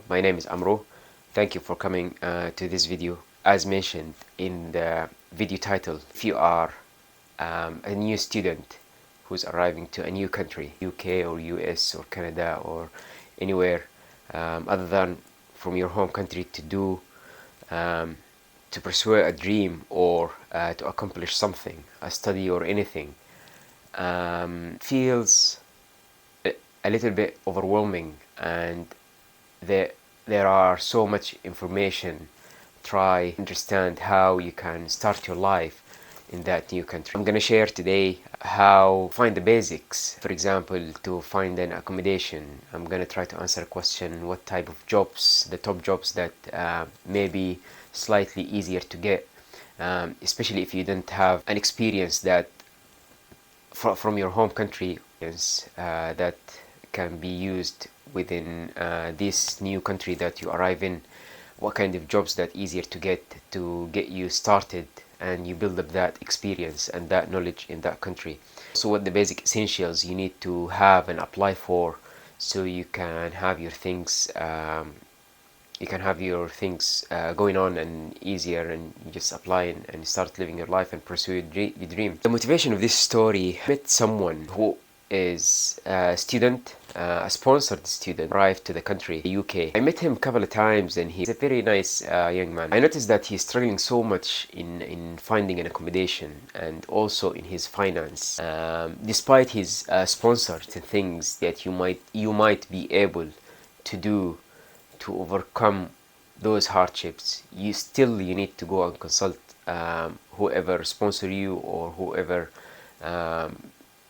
my name is Amro. Thank you for coming to this video. As mentioned in the video title, if you are a new student who's arriving to a new country, UK or US or Canada or anywhere other than from your home country to pursue a dream or to accomplish something, a study or anything, feels a little bit overwhelming, and there are so much information. Try to understand how you can start your life in that new country. I'm gonna share today how to find the basics. For example, to find an accommodation. I'm gonna try to answer a question: what type of jobs, the top jobs that may be slightly easier to get, especially if you don't have an experience that from your home country that can be used within this new country that you arrive in. What kind of jobs that easier to get you started and you build up that experience and that knowledge in that country. So what the basic essentials you need to have and apply for, so you can have your things going on and easier, and you just apply and start living your life and pursue your dream. The motivation of this story: I met someone who is a student, a sponsored student, arrived to the country, the UK. I met him a couple of times and he's a very nice young man. I noticed that he's struggling so much in finding an accommodation and also in his finance. Despite his sponsored things that you might be able to do to overcome those hardships, you need to go and consult whoever sponsor you, or whoever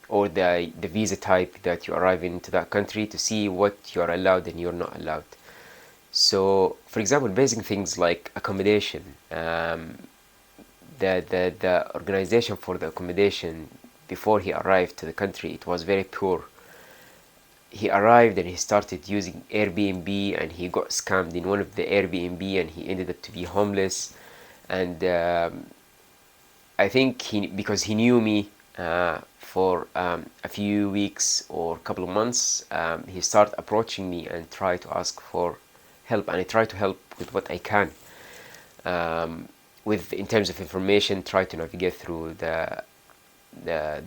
or the visa type that you arrive into that country, to see what you're allowed and you're not allowed. So for example, basic things like accommodation, the organization for the accommodation before he arrived to the country, it was very poor. He arrived and he started using Airbnb, and he got scammed in one of the Airbnb and he ended up to be homeless. And I think because he knew me for a few weeks or a couple of months, he started approaching me and tried to ask for help, and I try to help with what I can, with in terms of information, try to navigate through the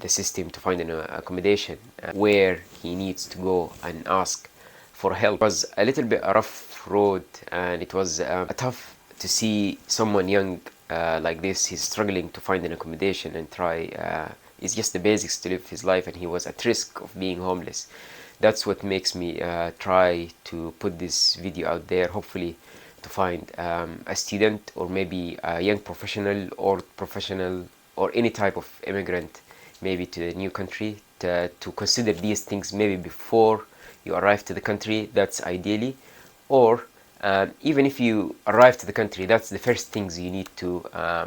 system to find an accommodation where he needs to go and ask for help. It was a little bit a rough road, and it was tough to see someone young like this. He's struggling to find an accommodation and try it's just the basics to live his life, and he was at risk of being homeless. That's what makes me try to put this video out there, hopefully to find a student or maybe a young professional or any type of immigrant, maybe to the new country, to consider these things maybe before you arrive to the country. That's ideally. Or even if you arrive to the country, that's the first things you need to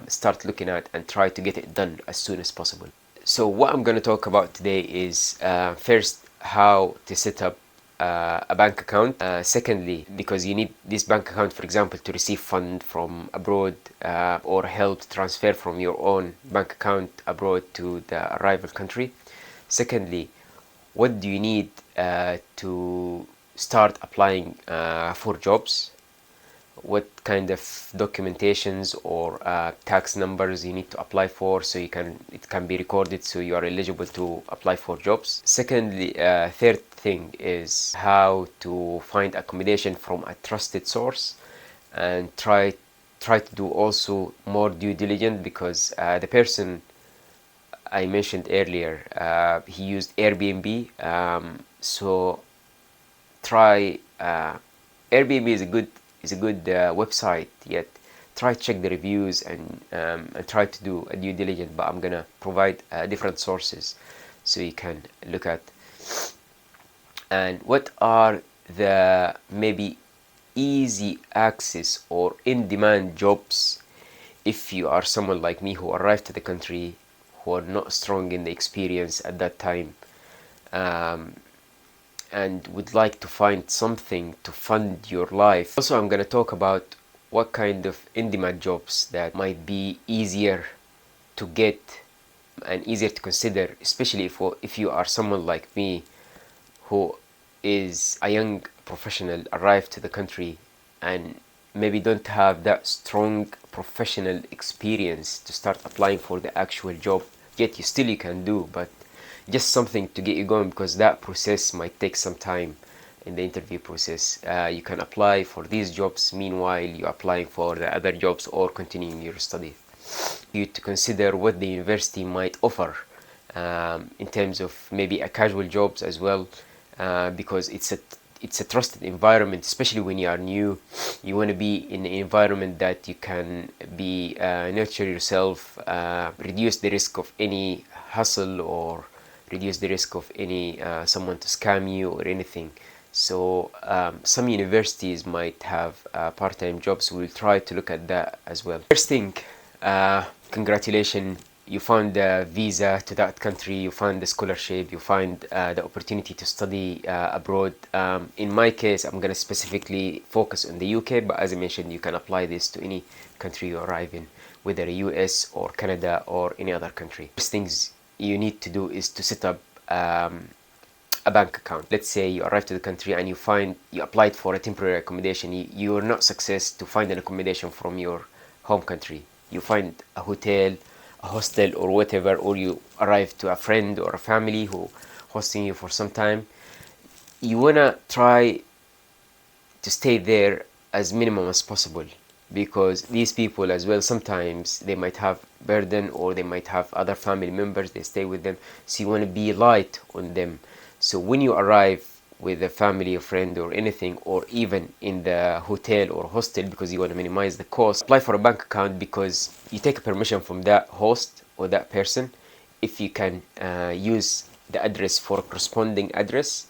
start looking at and try to get it done as soon as possible. So what I'm going to talk about today is first, how to set up a bank account. Secondly, because you need this bank account, for example, to receive fund from abroad or help transfer from your own bank account abroad to the arrival country. Secondly, what do you need to start applying for jobs? What kind of documentations or tax numbers you need to apply for, so it can be recorded so you are eligible to apply for jobs. Secondly, third thing is how to find accommodation from a trusted source, and try to do also more due diligence, because the person I mentioned earlier, he used Airbnb, so try Airbnb is a good website, yet try to check the reviews and try to do a due diligence. But I'm gonna provide different sources so you can look at. And what are the maybe easy access or in-demand jobs if you are someone like me who arrived to the country, who are not strong in the experience at that time, and would like to find something to fund your life. Also, I'm going to talk about what kind of in-demand jobs that might be easier to get and easier to consider, especially if you are someone like me who is a young professional arrive to the country and maybe don't have that strong professional experience to start applying for the actual job, yet you can do, but just something to get you going, because that process might take some time in the interview process. You can apply for these jobs meanwhile you're applying for the other jobs or continuing your study. You to consider what the university might offer in terms of maybe a casual jobs as well, because it's a trusted environment, especially when you are new. You want to be in an environment that you can be nurture yourself, reduce the risk of any hustle, or reduce the risk of any someone to scam you or anything. So some universities might have part-time jobs. We'll try to look at that as well. First thing, congratulations, you found the visa to that country, you find the scholarship, you find the opportunity to study abroad. In my case, I'm going to specifically focus on the UK, but as I mentioned, you can apply this to any country you arrive in, whether US or Canada or any other country. First things you need to do is to set up a bank account. Let's say you arrive to the country and you applied for a temporary accommodation. You are not success to find an accommodation from your home country. You find a hotel, a hostel or whatever, or you arrive to a friend or a family who hosting you for some time. You wanna try to stay there as minimum as possible, because these people as well, sometimes they might have burden or they might have other family members they stay with them, so you want to be light on them. So when you arrive with a family, a friend or anything, or even in the hotel or hostel, because you want to minimize the cost, apply for a bank account, because you take permission from that host or that person if you can use the address for a corresponding address,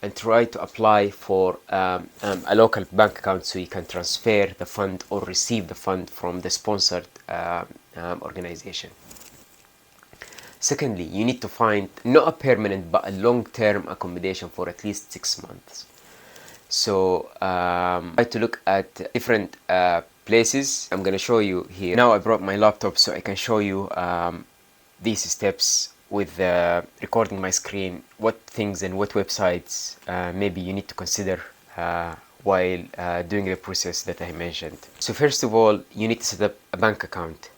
and try to apply for a local bank account so you can transfer the fund or receive the fund from the sponsored organization. Secondly, you need to find not a permanent but a long-term accommodation for at least 6 months. So try to look at different places. I'm going to show you here. Now I brought my laptop so I can show you these steps with recording my screen, what things and what websites maybe you need to consider while doing the process that I mentioned. So first of all, you need to set up a bank account.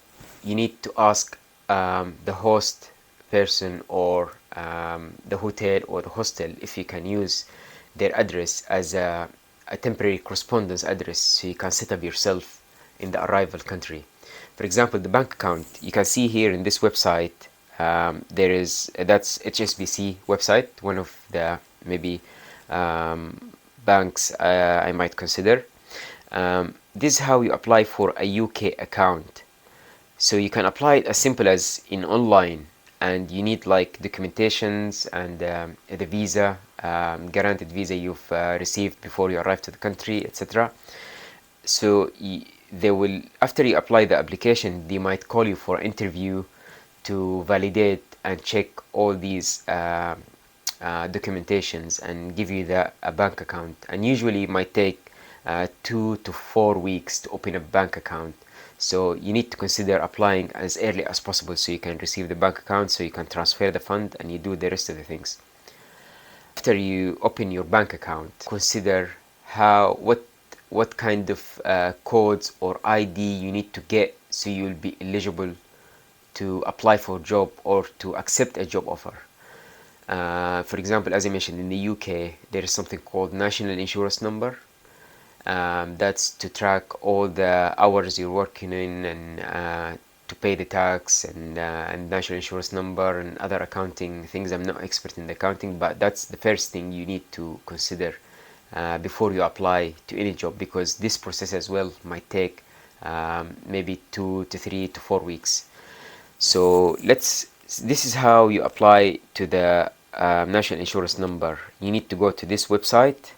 You need to ask the host person or the hotel or the hostel if you can use their address as a temporary correspondence address, so you can set up yourself in the arrival country. For example, the bank account, you can see here in this website, that's HSBC website, one of the maybe banks I might consider. This is how you apply for a UK account. So you can apply it as simple as in online, and you need like documentations and the visa, guaranteed visa you've received before you arrive to the country, etc. So they will, after you apply the application, they might call you for interview to validate and check all these documentations and give you a bank account. And usually it might take 2 to 4 weeks to open a bank account. So you need to consider applying as early as possible so you can receive the bank account, so you can transfer the fund and you do the rest of the things. After you open your bank account, consider what kind of codes or ID you need to get so you'll be eligible to apply for a job or to accept a job offer. For example, as I mentioned, in the UK there is something called national insurance number. That's to track all the hours you're working in and to pay the tax and national insurance number and other accounting things. I'm not expert in the accounting, but that's the first thing you need to consider before you apply to any job, because this process as well might take maybe 2 to 3 to 4 weeks. So this is how you apply to the national insurance number. You need to go to this website,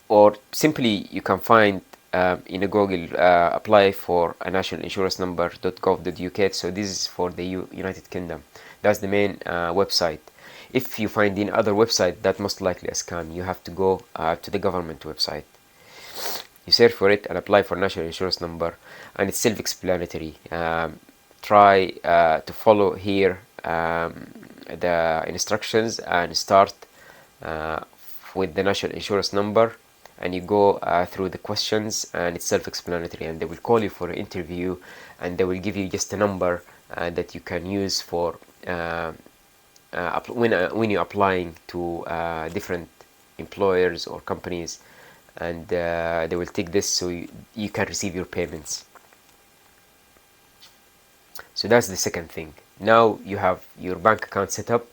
or simply you can find in a Google apply for a national insurance number.gov.uk. So this is for the United Kingdom. That's the main website. If you find in other website, that most likely a scam. You have to go to the government website. You search for it and apply for national insurance number, and it's self-explanatory. Try to follow here the instructions and start with the national insurance number, and you go through the questions, and it's self-explanatory, and they will call you for an interview, and they will give you just a number that you can use for when you're applying to different employers or companies, and they will take this so you can receive your payments. So that's the second thing. Now you have your bank account set up,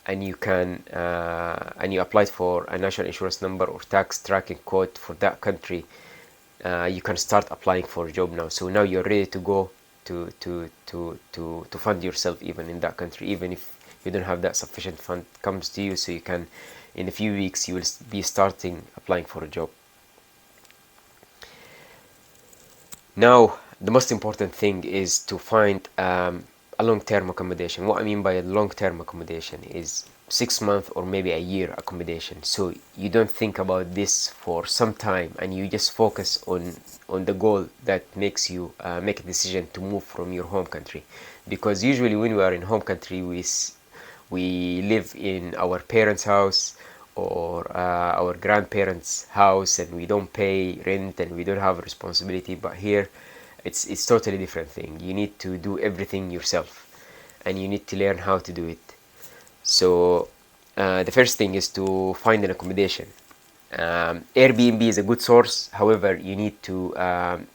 and you can and you applied for a national insurance number or tax tracking code for that country. You can start applying for a job now. So now you're ready to go to fund yourself even in that country, even if you don't have that sufficient fund comes to you. So you can, in a few weeks, you will be starting applying for a job. Now, the most important thing is to find a long-term accommodation. What I mean by a long-term accommodation is 6 months or maybe a year accommodation. So you don't think about this for some time, and you just focus on the goal that makes you make a decision to move from your home country. Because usually when we are in home country, we live in our parents' house or our grandparents' house, and we don't pay rent and we don't have a responsibility. But here it's totally different thing. You need to do everything yourself, and you need to learn how to do it. So the first thing is to find an accommodation. Airbnb is a good source. However, you need to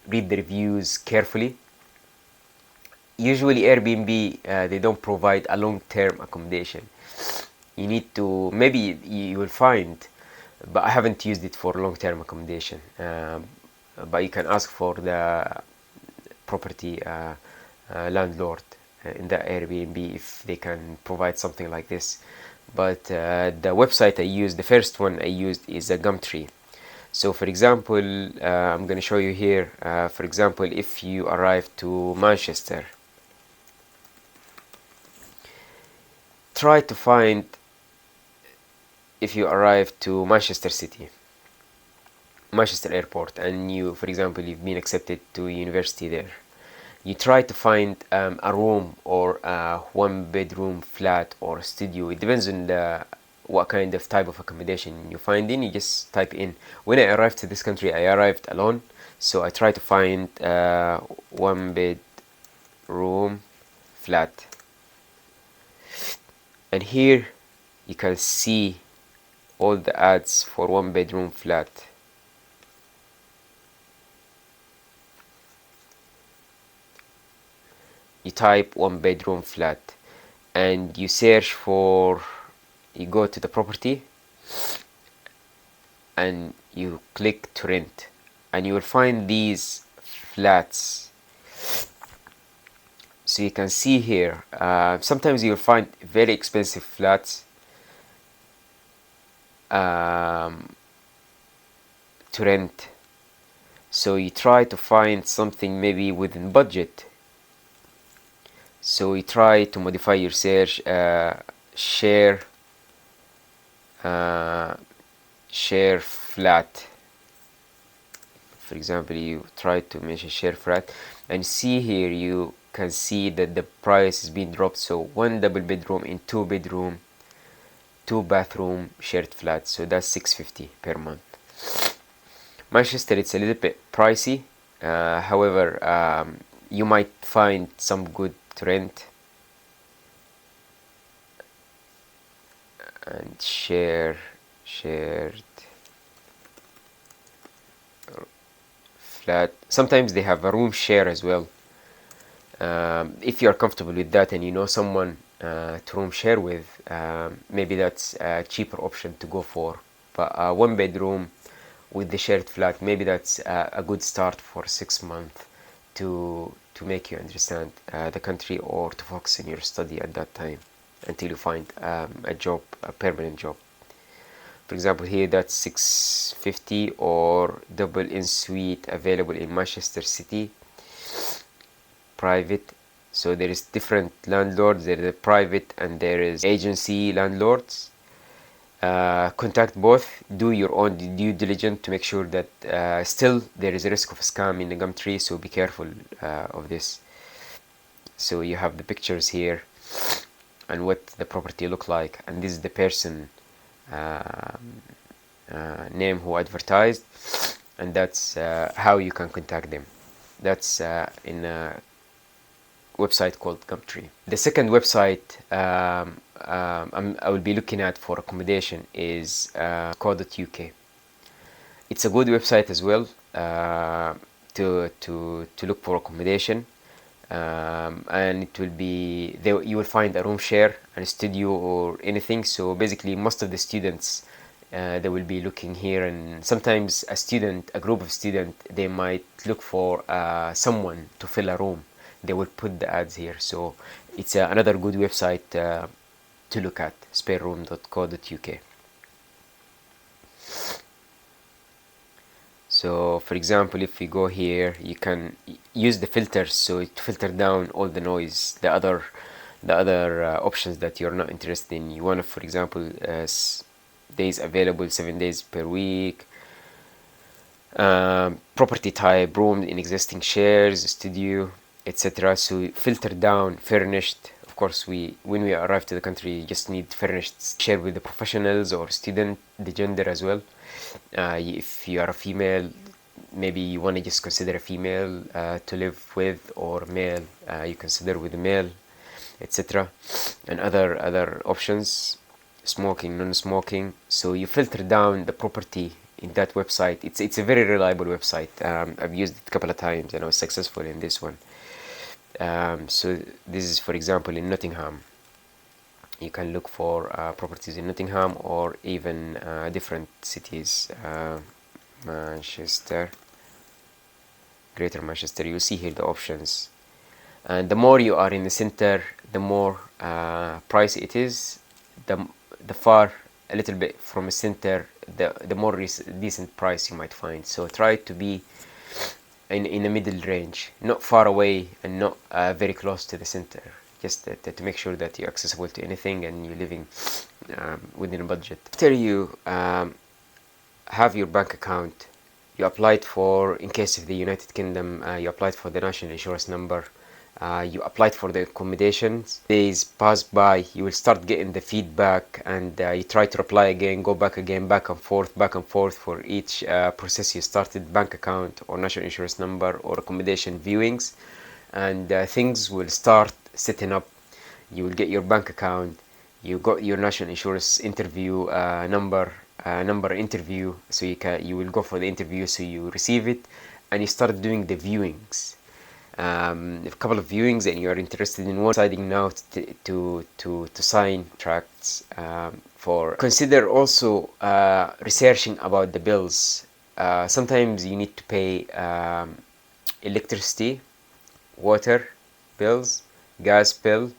read the reviews carefully. Usually Airbnb, they don't provide a long-term accommodation. You need to, maybe you will find, but I haven't used it for long-term accommodation. But you can ask for the property landlord in the Airbnb if they can provide something like this. But the website I used, the first one I used, is a Gumtree. So for example, I'm going to show you here. For example, if you arrive to Manchester, try to find, if you arrive to Manchester City, Manchester Airport, and you, for example, you've been accepted to university there, you try to find a room or a one-bedroom flat or studio. It depends on what kind of type of accommodation you find in. You just type in. When I arrived to this country, I arrived alone, so I try to find one-bedroom flat, and here you can see all the ads for one-bedroom flat. You type one-bedroom flat, and you search for, you go to the property, and you click to rent, and you will find these flats. So you can see here, sometimes you'll find very expensive flats to rent. So you try to find something maybe within budget. So you try to modify your search, share flat. For example, you try to mention share flat, and see here you can see that the price has been dropped. So one double bedroom in 2-bedroom, 2-bathroom shared flat. So that's $650 per month. Manchester, it's a little bit pricey. However, you might find some good to rent. And shared flat. Sometimes they have a room share as well. If you are comfortable with that and you know someone to room share with, maybe that's a cheaper option to go for. But one bedroom with the shared flat, maybe that's a good start for 6 months to make you understand the country, or to focus on your study at that time until you find a job, a permanent job. For example, here that's $650, or double in suite available in Manchester City, private. So there is different landlords. There is a private and there is agency landlords. Contact both. Do your own due diligence to make sure that still there is a risk of a scam in the Gumtree, so be careful of this. So you have the pictures here and what the property look like, and this is the person name who advertised, and that's how you can contact them. That's in a website called Gumtree. The second website I will be looking at for accommodation is co.uk. It's a good website as well to look for accommodation, and it will be there. You will find a room share and a studio or anything. So basically, most of the students they will be looking here, and sometimes a group of students, they might look for someone to fill a room. They will put the ads here. So it's another good website to look at, spareroom.co.uk. So for example, if we go here, you can use the filters, so it filter down all the noise, the other options that you're not interested in. You want to, for example, days available, 7 days per week, property type, room in existing shares, studio, etc. So filter down furnished. Of course, when we arrive to the country, you just need furnished, share with the professionals or student, the gender as well. If you are a female, maybe you want to just consider a female to live with, or male, you consider with a male, etc. And other options, smoking, non-smoking. So you filter down the property in that website. It's a very reliable website. I've used it a couple of times and I was successful in this one. So this is, for example, in Nottingham. You can look for properties in Nottingham or even different cities, Manchester, Greater Manchester. You'll see here the options, and the more you are in the center, the more pricey it is. The far a little bit from the center, the more decent price you might find. So try to be in the middle range, not far away and not very close to the center. Just to make sure that you're accessible to anything and you're living within a budget. After you have your bank account, you applied for, in case of the United Kingdom, you applied for the national insurance number, you applied for the accommodations. Days pass by, you will start getting the feedback, and you try to apply again, go back again, back and forth for each process you started, bank account or national insurance number or accommodation viewings, and things will start setting up. You will get your bank account, you got your national insurance interview number interview, so you will go for the interview, so you receive it and you start doing the viewings, a couple of viewings, and you are interested in one, deciding now to sign contracts. For consider also researching about the bills. Sometimes you need to pay electricity, water bills, gas bill,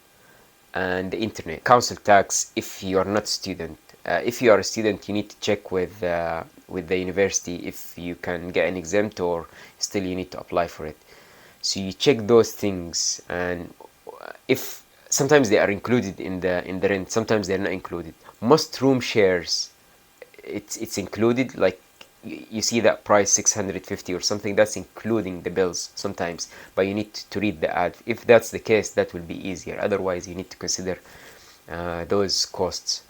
and the internet, council tax if you are not a student. If you are a student, you need to check with the university if you can get an exempt, or still you need to apply for it. So you check those things, and if sometimes they are included in the rent, sometimes they're not included. Most room shares, it's included, like you see that price 650 or something, that's including the bills sometimes, but you need to read the ad. If that's the case, that will be easier. Otherwise, you need to consider those costs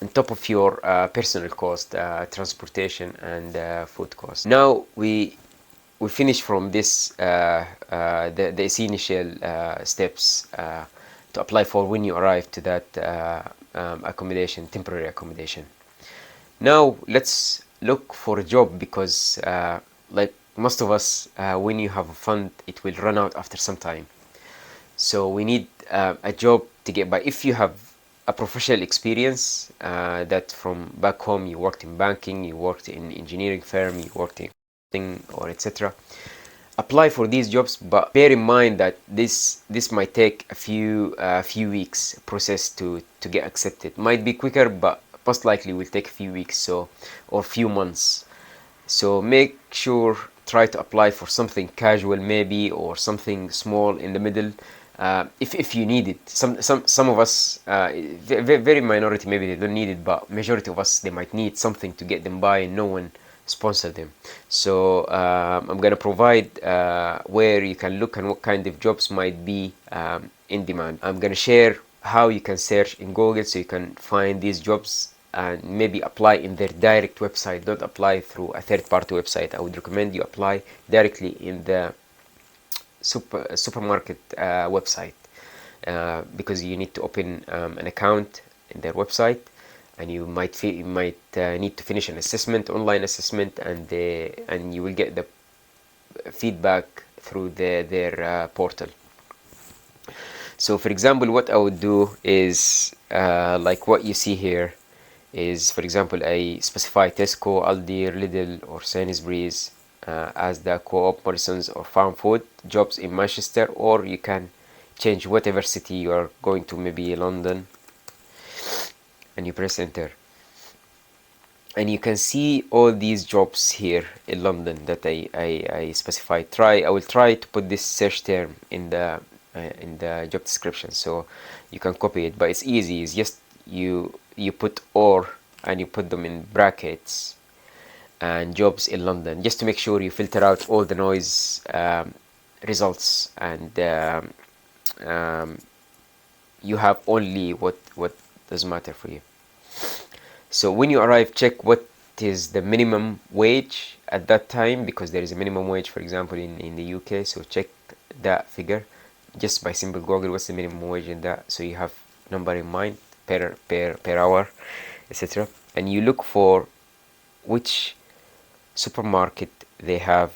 on top of your personal cost, transportation and food costs. Now we finish from this the initial steps to apply for when you arrive to that accommodation, temporary accommodation. Now let's look for a job, because like most of us, when you have a fund, it will run out after some time. So we need a job to get by. If you have a professional experience, that from back home, you worked in banking, you worked in engineering firm, you worked in or etc., apply for these jobs, but bear in mind that this might take a few weeks process to get accepted. Might be quicker, but most likely will take a few weeks, so, or few months. So make sure, try to apply for something casual maybe, or something small in the middle, if you need it. Some of us, very minority, maybe they don't need it, but majority of us, they might need something to get them by, and no one sponsor them. So I'm gonna provide where you can look and what kind of jobs might be in demand. I'm gonna share how you can search in Google so you can find these jobs and maybe apply in their direct website. Don't apply through a third-party website. I would recommend you apply directly in the supermarket website, because you need to open an account in their website, and you might need to finish an assessment, online assessment, and you will get the feedback through their portal. So for example, what I would do is like what you see here is, for example, I specify Tesco, Aldi, Lidl, or Sainsbury's as the Co-op, Morrison's, or Farm Food jobs in Manchester, or you can change whatever city you are going to, maybe London, and you press enter. And you can see all these jobs here in London that I specified. I will try to put this search term in the job description, so you can copy it, but it's easy. It's just you put or, and you put them in brackets, and jobs in London, just to make sure you filter out all the noise results, and you have only what does matter for you. So when you arrive, check what is the minimum wage at that time, because there is a minimum wage, for example, in the UK. So check that figure just by simple Google, what's the minimum wage in that, so you have number in mind per hour, etc. And you look for which supermarket they have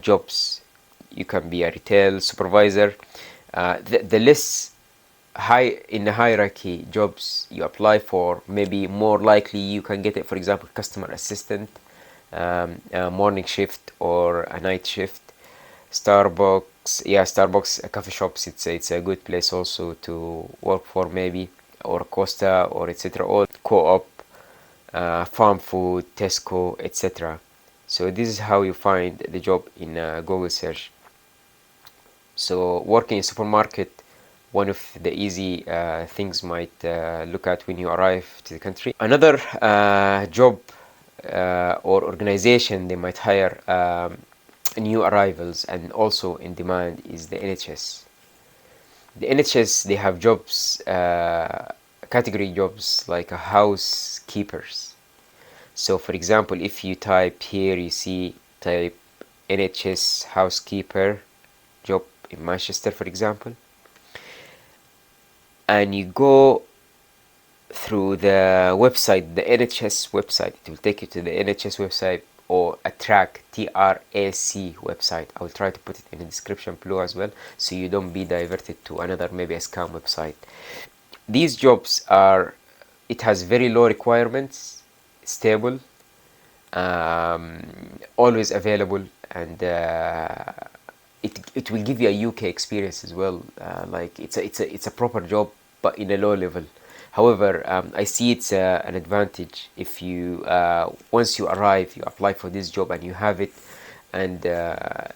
jobs. You can be a retail supervisor. The less high in the hierarchy jobs you apply for, maybe more likely you can get it. For example, customer assistant, a morning shift or a night shift. Starbucks, coffee shops, it's a good place also to work for, maybe, or Costa, or etc. Or Co-op, Farm Food, Tesco, etc. So this is how you find the job in Google search. So working in supermarket, one of the easy things might look at when you arrive to the country. Another job or organization they might hire new arrivals and also in demand is the NHS. The NHS, they have jobs, category jobs like a housekeepers. So for example, if you type here, you see type NHS housekeeper job in Manchester, for example, and you go through the website, the NHS website, it will take you to the NHS website, or a TRAC website. I will try to put it in the description below as well, so you don't be diverted to another, maybe a scam website. These jobs are, it has very low requirements, stable, always available, and it will give you a UK experience as well. Like it's a proper job, but in a low level. However, I see it's an advantage if you once you arrive, you apply for this job and you have it, and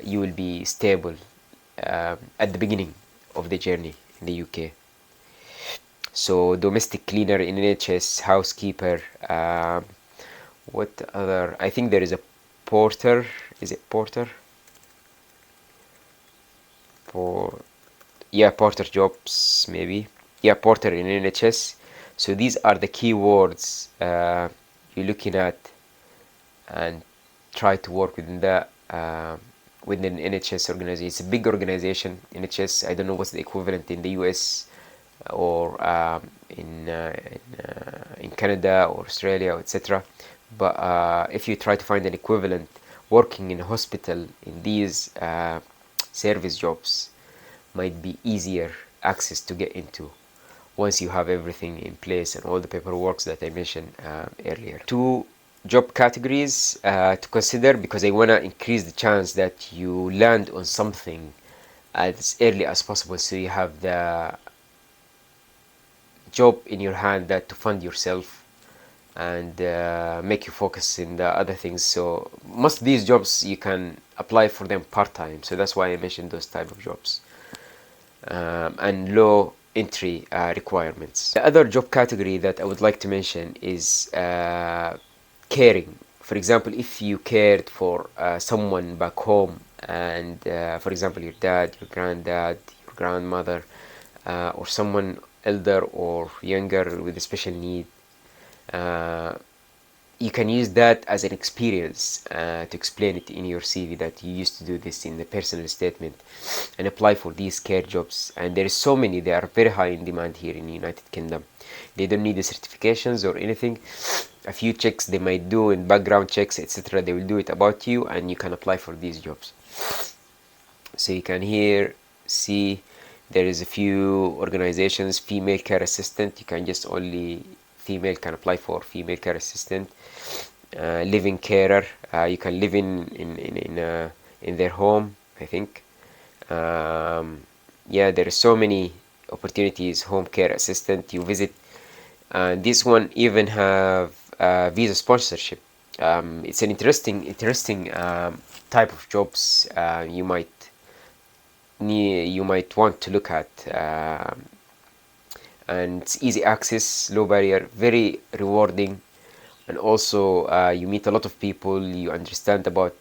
you will be stable at the beginning of the journey in the UK. So domestic cleaner in NHS, housekeeper. What other? I think there is a porter. Is it porter? Porter jobs, maybe. Porter in NHS. So these are the keywords you're looking at, and try to work within that within NHS organization. It's a big organization, NHS. I don't know what's the equivalent in the US or in Canada or Australia, etc. But if you try to find an equivalent working in a hospital in these service jobs, might be easier access to get into once you have everything in place and all the paperwork that I mentioned earlier. Two job categories to consider, because I want to increase the chance that you land on something as early as possible, so you have the job in your hand that to fund yourself and make you focus in the other things. So most of these jobs you can apply for them part-time, so that's why I mentioned those type of jobs, and low entry requirements. The other job category that I would like to mention is caring. For example, if you cared for someone back home, and for example your dad, your granddad, your grandmother, or someone elder or younger with a special need, uh, you can use that as an experience to explain it in your CV that you used to do this in the personal statement and apply for these care jobs. And there is so many, they are very high in demand here in the United Kingdom. They don't need the certifications or anything. A few checks they might do in background checks, etc. They will do it about you, and you can apply for these jobs. So you can here see there is a few organizations. Female care assistant, you can just only female can apply for female care assistant. Living carer, you can live in their home, I think. Yeah, there are so many opportunities. Home care assistant, you visit. This one even have visa sponsorship. It's an interesting type of jobs you might want to look at. And it's easy access, low barrier, very rewarding, and also you meet a lot of people, you understand about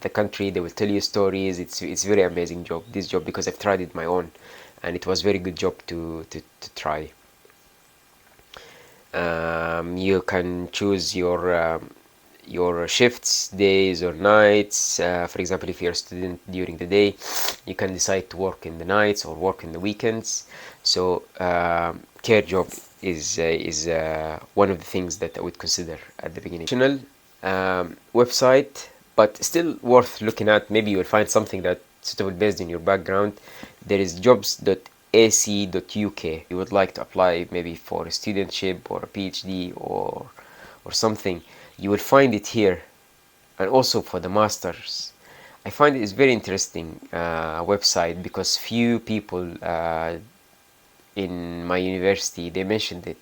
the country, they will tell you stories. It's very amazing job, this job, because I've tried it my own, and it was very good job to try. You can choose your shifts, days or nights. For example, if you're a student during the day, you can decide to work in the nights or work in the weekends. So care job is one of the things that I would consider at the beginning. Website, but still worth looking at. Maybe you will find something that's suitable based on your background. There is jobs.ac.uk. You would like to apply maybe for a studentship or a PhD or something, you will find it here. And also for the masters, I find it is very interesting website, because few people in my university they mentioned it,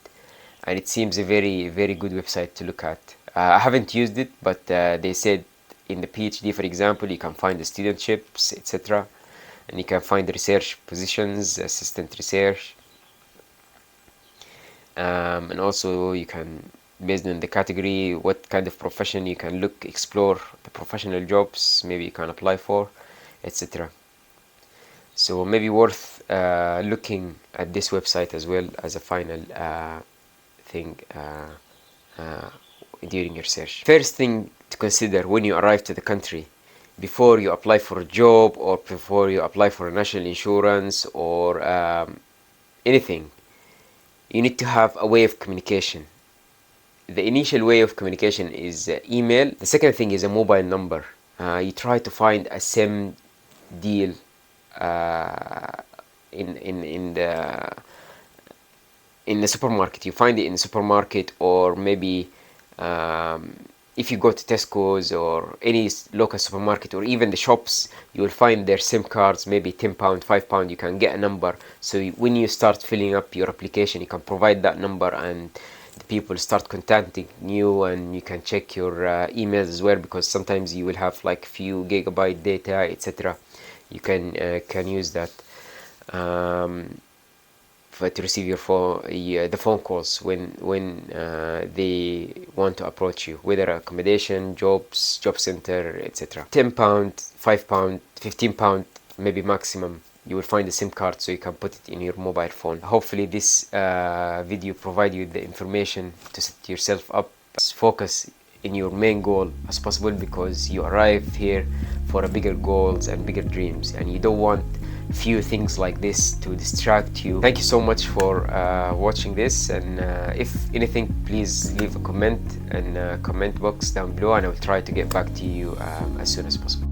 and it seems a very good website to look at. I haven't used it, but they said in the PhD, for example, you can find the studentships, etc., and you can find the research positions, assistant research, and also you can, based on the category, what kind of profession you can explore the professional jobs maybe you can apply for, etc. So maybe worth looking at this website as well as a final thing during your search. First thing to consider when you arrive to the country, before you apply for a job or before you apply for a national insurance or anything, you need to have a way of communication. The initial way of communication is email. The second thing is a mobile number. You try to find a SIM deal in the supermarket. You find it in the supermarket, or maybe if you go to Tesco's or any local supermarket, or even the shops, you will find their SIM cards, maybe £10, £5. You can get a number, so when you start filling up your application, you can provide that number, and the people start contacting you, and you can check your emails as well, because sometimes you will have like few gigabyte data, etc. You can use that to receive your the phone calls when they want to approach you, whether accommodation, jobs, job center, etc. £10, £5, £15, maybe maximum. You will find a SIM card, so you can put it in your mobile phone. Hopefully this video provide you the information to set yourself up. Focus in your main goal as possible, because you arrive here for a bigger goals and bigger dreams, and you don't want few things like this to distract you. Thank you so much for watching this, and if anything, please leave a comment in the comment box down below, and I will try to get back to you as soon as possible.